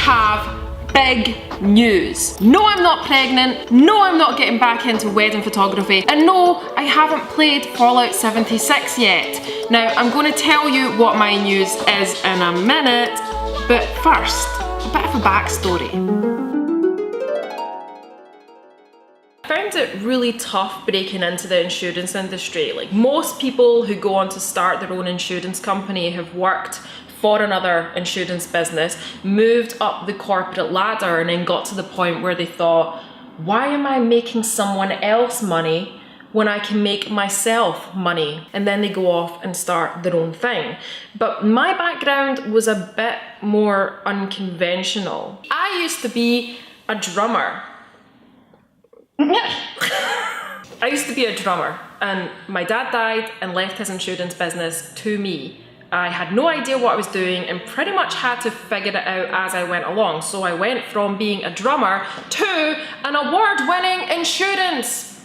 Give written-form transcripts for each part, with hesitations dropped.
have big news. No, I'm not pregnant. No, I'm not getting back into wedding photography. And no, I haven't played Fallout 76 yet. Now, I'm going to tell you what my news is in a minute, but first, a bit of a backstory. I found it really tough breaking into the insurance industry. Like, most people who go on to start their own insurance company have worked for another insurance business, moved up the corporate ladder, and then got to the point where they thought, why am I making someone else money when I can make myself money? And then they go off and start their own thing. But my background was a bit more unconventional. I used to be a drummer. I used to be a drummer, and my dad died and left his insurance business to me. I had no idea what I was doing and pretty much had to figure it out as I went along. So I went from being a drummer to an award-winning insurance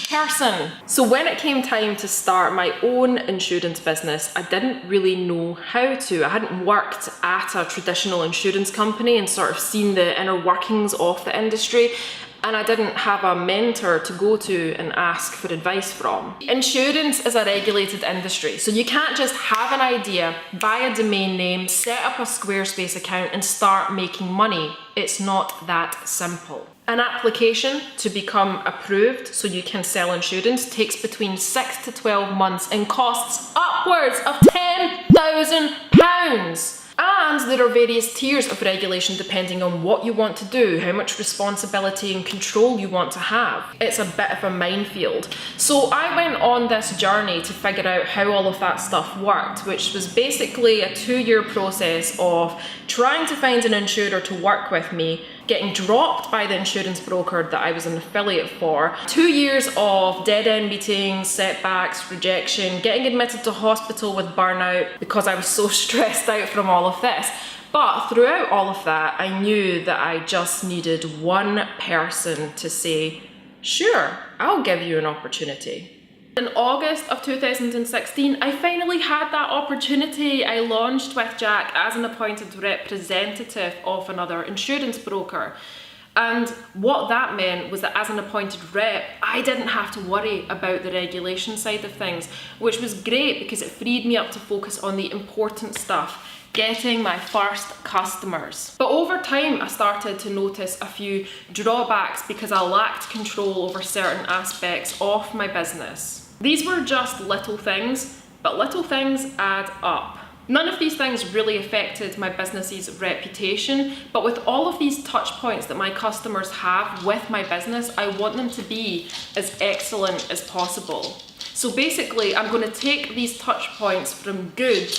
person. So when it came time to start my own insurance business, I didn't really know how to. I hadn't worked at a traditional insurance company and sort of seen the inner workings of the industry. And I didn't have a mentor to go to and ask for advice from. Insurance is a regulated industry, so you can't just have an idea, buy a domain name, set up a Squarespace account and start making money. It's not that simple. An application to become approved so you can sell insurance takes between 6 to 12 months and costs upwards of £10,000. And there are various tiers of regulation depending on what you want to do, how much responsibility and control you want to have. It's a bit of a minefield. So I went on this journey to figure out how all of that stuff worked, which was basically a 2-year process of trying to find an insurer to work with me, getting dropped by the insurance broker that I was an affiliate for, 2 years of dead-end meetings, setbacks, rejection, getting admitted to hospital with burnout because I was so stressed out from all of this. But throughout all of that, I knew that I just needed one person to say, sure, I'll give you an opportunity. In August of 2016, I finally had that opportunity. I launched with Jack as an appointed representative of another insurance broker. And what that meant was that as an appointed rep, I didn't have to worry about the regulation side of things, which was great because it freed me up to focus on the important stuff, getting my first customers. But over time, I started to notice a few drawbacks because I lacked control over certain aspects of my business. These were just little things, but little things add up. None of these things really affected my business's reputation, but with all of these touch points that my customers have with my business, I want them to be as excellent as possible. So basically, I'm going to take these touch points from good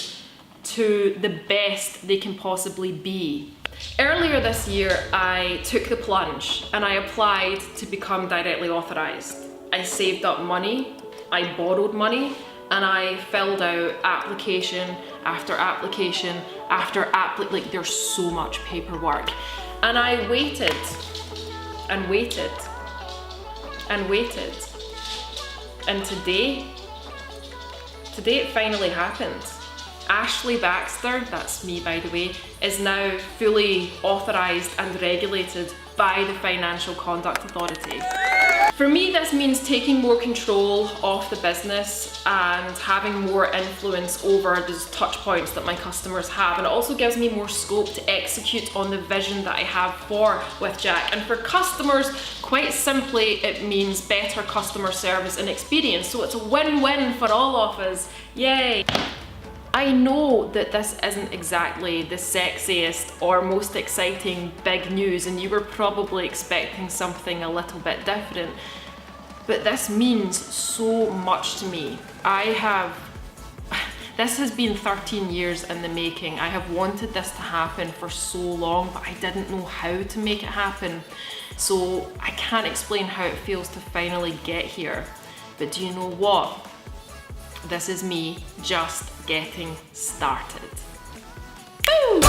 to the best they can possibly be. Earlier this year, I took the plunge and I applied to become directly authorized. I saved up money, I borrowed money, and I filled out application after application after like there's so much paperwork. And I waited and waited and waited. And today it finally happened. Ashley Baxter, that's me by the way, is now fully authorised and regulated by the Financial Conduct Authority. For me, this means taking more control of the business and having more influence over those touch points that my customers have. And it also gives me more scope to execute on the vision that I have for With Jack. And for customers, quite simply, it means better customer service and experience. So it's a win-win for all of us. Yay! I know that this isn't exactly the sexiest or most exciting big news, and you were probably expecting something a little bit different, but this means so much to me. This has been 13 years in the making. I have wanted this to happen for so long, but I didn't know how to make it happen. So I can't explain how it feels to finally get here. But do you know what? This is me just getting started. Woo!